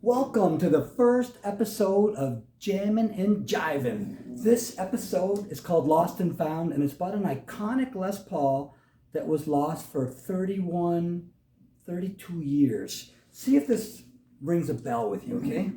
Welcome to the first episode of Jammin and Jivin. This episode is called Lost and Found, and it's about an iconic Les Paul that was lost for 32 years. See if this rings a bell with you, okay?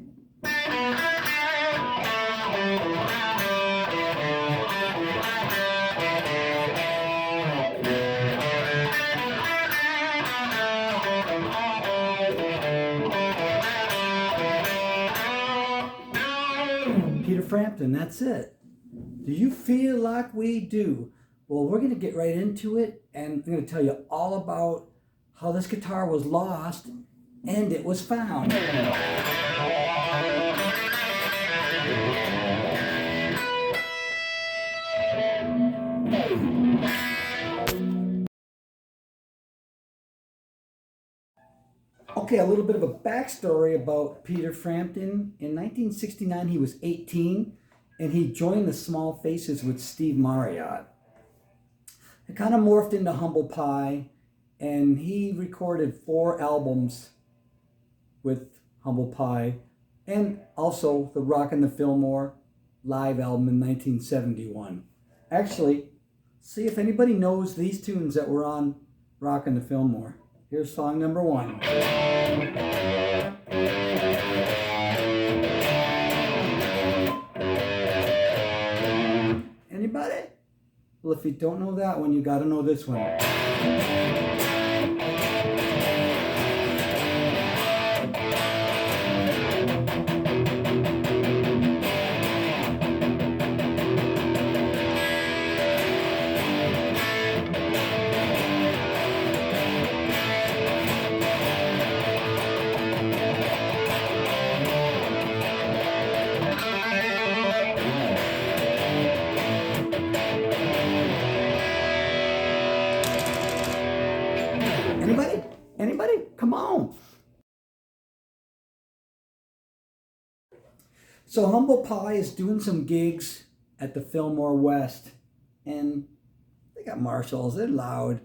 Peter Frampton, that's it. Do you feel like we do? Well, we're going to get right into it, and I'm going to tell you all about how this guitar was lost and it was found. Okay, a little bit of a backstory about Peter Frampton. In 1969, he was 18, and he joined the Small Faces with Steve Marriott. It kind of morphed into Humble Pie, and he recorded 4 albums with Humble Pie, and also the Rockin' the Fillmore live album in 1971. Actually, see if anybody knows these tunes that were on Rockin' the Fillmore. Here's song number 1. Anybody? Well, if you don't know that one, you got to know this one. Anybody? Come on. So Humble Pie is doing some gigs at the Fillmore West, and they got Marshalls, they're loud,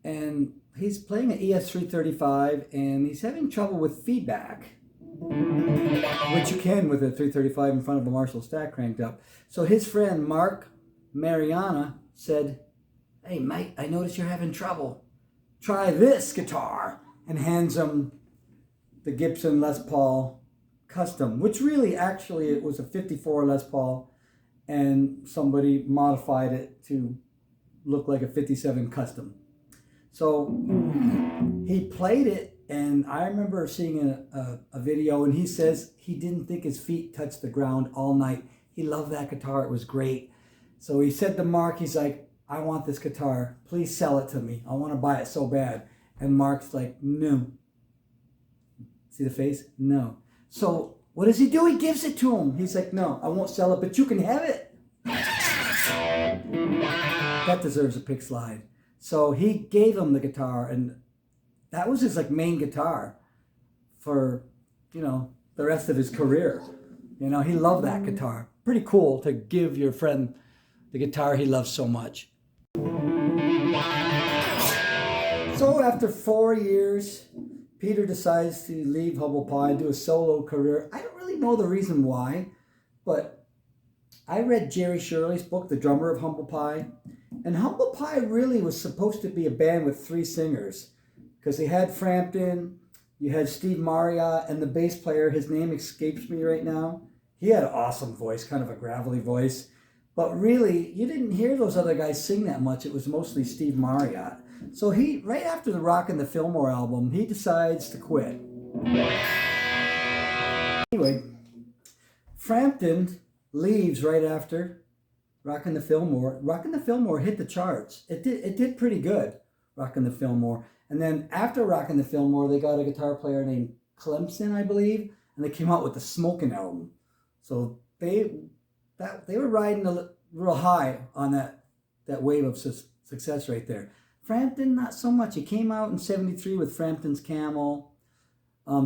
and he's playing an ES-335, and he's having trouble with feedback, which you can with a 335 in front of a Marshall stack cranked up. So his friend Mark Mariana said, "Hey mate, I noticed you're having trouble. Try this guitar," and hands him the Gibson Les Paul Custom, which really actually it was a 54 Les Paul, and somebody modified it to look like a 57 Custom. So he played it, and I remember seeing a video, and he says he didn't think his feet touched the ground all night. He loved that guitar. It was great. So he said to Mark, he's like, "I want this guitar. Please sell it to me. I want to buy it so bad." And Mark's like, "No." See the face? No. So what does he do? He gives it to him. He's like, "No, I won't sell it, but you can have it." That deserves a pick slide. So he gave him the guitar, and that was his main guitar for, the rest of his career. He loved that guitar. Pretty cool to give your friend the guitar he loves so much. So after 4 years, Peter decides to leave Humble Pie and do a solo career. I don't really know the reason why, but I read Jerry Shirley's book, The Drummer of Humble Pie, and Humble Pie really was supposed to be a band with 3 singers, because they had Frampton, you had Steve Marriott, and the bass player, his name escapes me right now. He had an awesome voice, kind of a gravelly voice. But really, you didn't hear those other guys sing that much. It was mostly Steve Marriott. So he, right after the Rockin' the Fillmore album, he decides to quit. Anyway, Frampton leaves right after Rockin' the Fillmore. Rockin' the Fillmore hit the charts. It did pretty good, Rockin' the Fillmore. And then after Rockin' the Fillmore, they got a guitar player named Clemson, I believe, and they came out with the Smokin' album. So they were riding real high on that wave of success right there. Frampton, not so much. He came out in 73 with Frampton's Camel.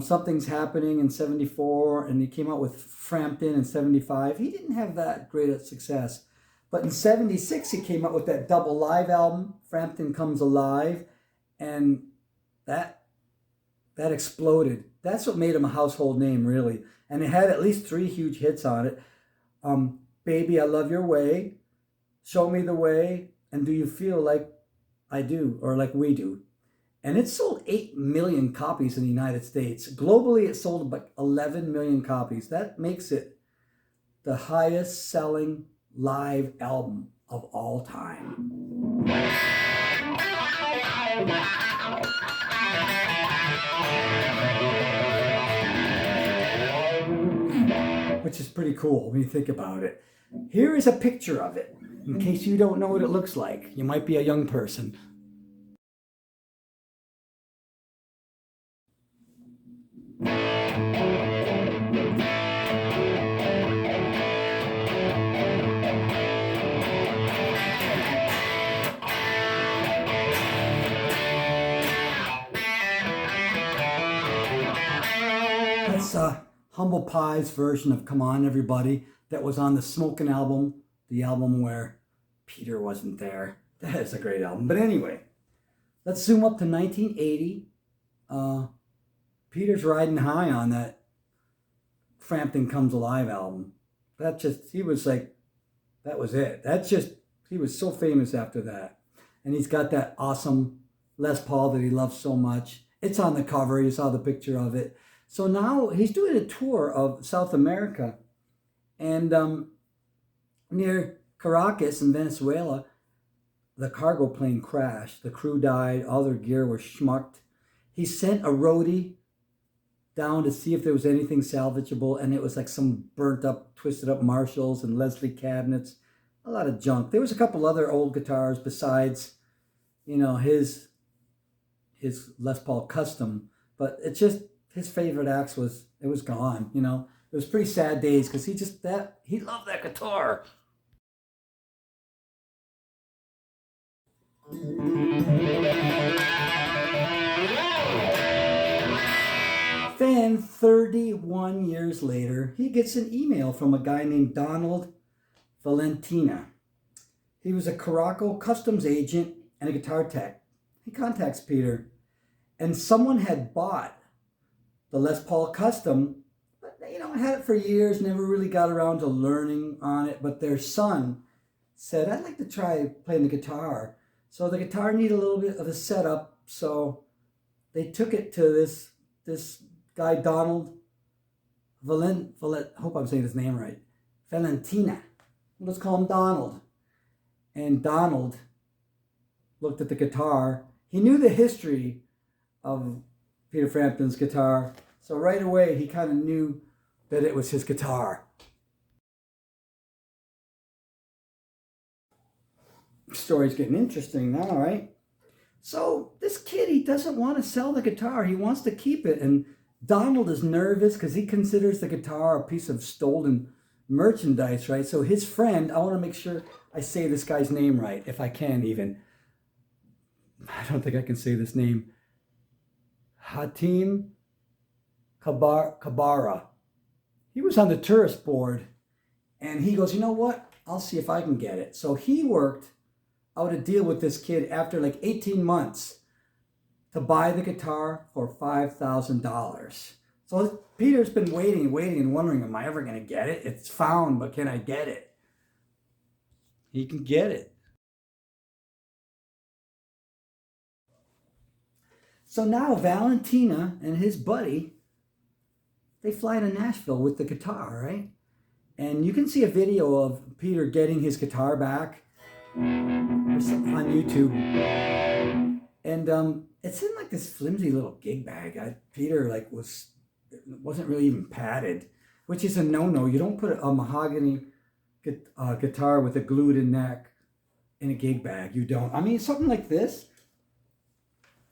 Something's Happening in 74, and he came out with Frampton in 75. He didn't have that great a success. But in 76, he came out with that double live album, Frampton Comes Alive, and that that exploded. That's what made him a household name, really. And it had at least 3 huge hits on it. Baby, I Love Your Way, Show Me the Way, and Do You Feel Like I Do, or Like We Do. And it sold 8 million copies in the United States. Globally, it sold about 11 million copies. That makes it the highest selling live album of all time. Which is pretty cool when you think about it. Here is a picture of it, in case you don't know what it looks like. You might be a young person. That's Humble Pie's version of Come On Everybody that was on the Smokin' album, the album where Peter wasn't there. That is a great album. But anyway, let's zoom up to 1980. Peter's riding high on that Frampton Comes Alive album. He was like, that was it. He was so famous after that. And he's got that awesome Les Paul that he loves so much. It's on the cover. You saw the picture of it. So now he's doing a tour of South America. And near Caracas in Venezuela, the cargo plane crashed. The crew died. All their gear was schmucked. He sent a roadie down to see if there was anything salvageable. And it was like some burnt up, twisted up Marshalls and Leslie cabinets. A lot of junk. There was a couple other old guitars besides, his Les Paul Custom. But it's just, his favorite axe was gone, It was pretty sad days because he loved that guitar. Then 31 years later, he gets an email from a guy named Donald Valentina. He was a Caraco customs agent and a guitar tech. He contacts Peter, and someone had bought the Les Paul Custom, but had it for years, never really got around to learning on it. But their son said, I'd like to try playing the guitar. So the guitar needed a little bit of a setup, so they took it to this guy, Donald hope I'm saying his name right, Valentina. Let's call him Donald. And Donald looked at the guitar. He knew the history of Peter Frampton's guitar. So right away, he kind of knew that it was his guitar. The story's getting interesting now, right? So this kid, he doesn't want to sell the guitar. He wants to keep it. And Donald is nervous because he considers the guitar a piece of stolen merchandise, right? So his friend, I want to make sure I say this guy's name right, if I can even. I don't think I can say this name. Hatim Kabara. He was on the tourist board, and he goes, you know what? I'll see if I can get it. So he worked out a deal with this kid after like 18 months to buy the guitar for $5,000. So Peter's been waiting and wondering, am I ever going to get it? It's found, but can I get it? He can get it. So now Valentina and his buddy, they fly to Nashville with the guitar, right? And you can see a video of Peter getting his guitar back on YouTube. And it's in like this flimsy little gig bag. Peter wasn't really even padded, which is a no-no. You don't put a mahogany guitar with a glued-in neck in a gig bag. You don't. I mean, something like this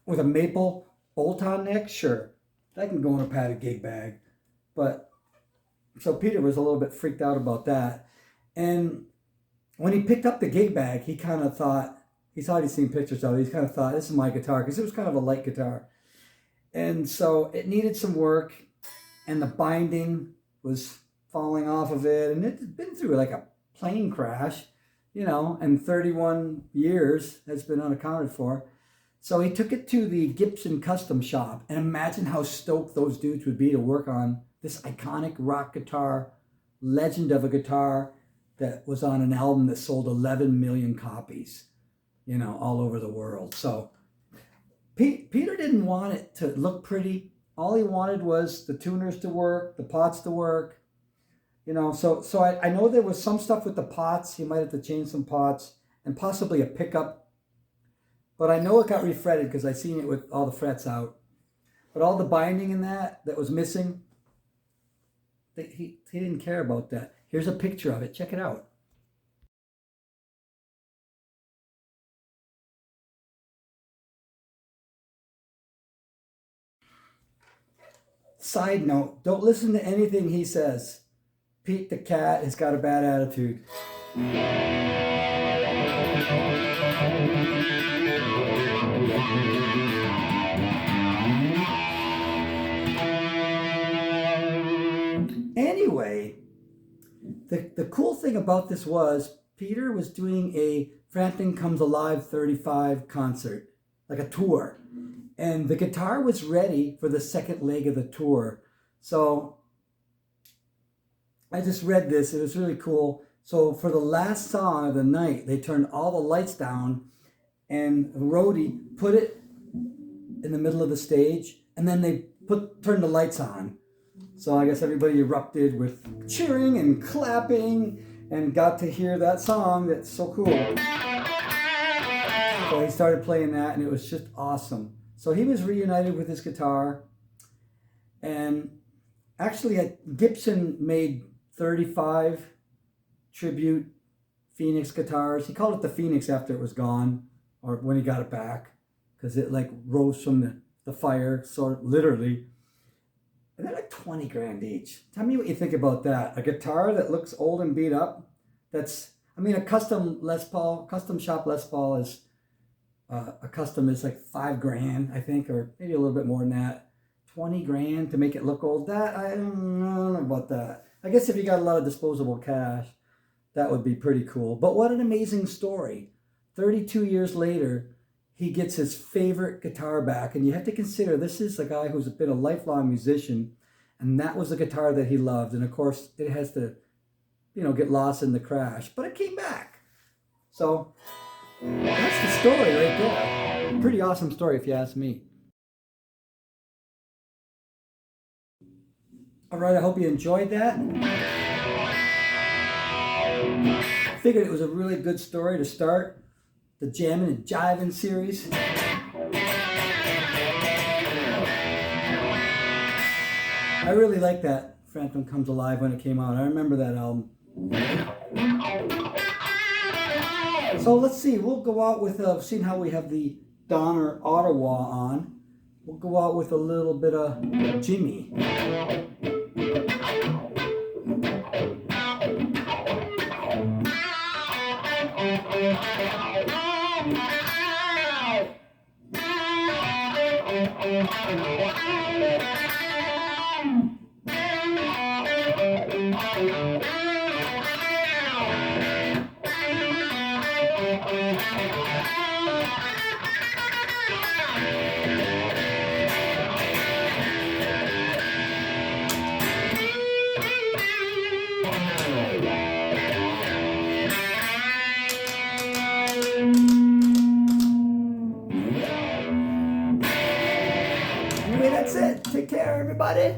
with a maple bolt-on neck, sure, that can go in a padded gig bag. But so Peter was a little bit freaked out about that. And when he picked up the gig bag, he kind of thought, he thought he'd seen pictures of it. He kind of thought, this is my guitar, because it was kind of a light guitar. And so it needed some work, and the binding was falling off of it. And it had been through like a plane crash, and 31 years has been unaccounted for. So he took it to the Gibson custom shop, and imagine how stoked those dudes would be to work on this iconic rock guitar, legend of a guitar that was on an album that sold 11 million copies, all over the world. So Peter didn't want it to look pretty. All he wanted was the tuners to work, the pots to work. So I know there was some stuff with the pots. He might have to change some pots and possibly a pickup. But I know it got refretted because I seen it with all the frets out. But all the binding in that was missing, he didn't care about that. Here's a picture of it. Check it out. Side note, don't listen to anything he says. Pete the cat has got a bad attitude. Anyway, the cool thing about this was Peter was doing a Frampton Comes Alive 35 concert, like a tour. And the guitar was ready for the second leg of the tour. So I just read this. It was really cool. So for the last song of the night, they turned all the lights down and the roadie put it in the middle of the stage, and then they turned the lights on. So I guess everybody erupted with cheering and clapping and got to hear that song. That's so cool. So he started playing that, and it was just awesome. So he was reunited with his guitar. And actually, Gibson made 35 tribute Phoenix guitars. He called it the Phoenix after it was gone, or when he got it back, because it like rose from the fire, sort of literally. And they're like 20 grand each. Tell me what you think about that. A guitar that looks old and beat up. A custom shop Les Paul is a custom is like 5 grand, I think, or maybe a little bit more than that. 20 grand to make it look old. That I don't know about that. I guess if you got a lot of disposable cash, that would be pretty cool. But what an amazing story. 32 years later, he gets his favorite guitar back. And you have to consider, this is a guy who's been a lifelong musician, and that was the guitar that he loved. And of course, it has to, get lost in the crash. But it came back. So that's the story right there. Pretty awesome story if you ask me. All right, I hope you enjoyed that. Figured it was a really good story to start the Jammin' and Jivin' series. I really like that Frampton Comes Alive when it came out. I remember that album. So let's see, we'll go out with, seeing how we have the Donner Ottawa on, we'll go out with a little bit of Jimmy. Anyway, that's it. Take care, everybody.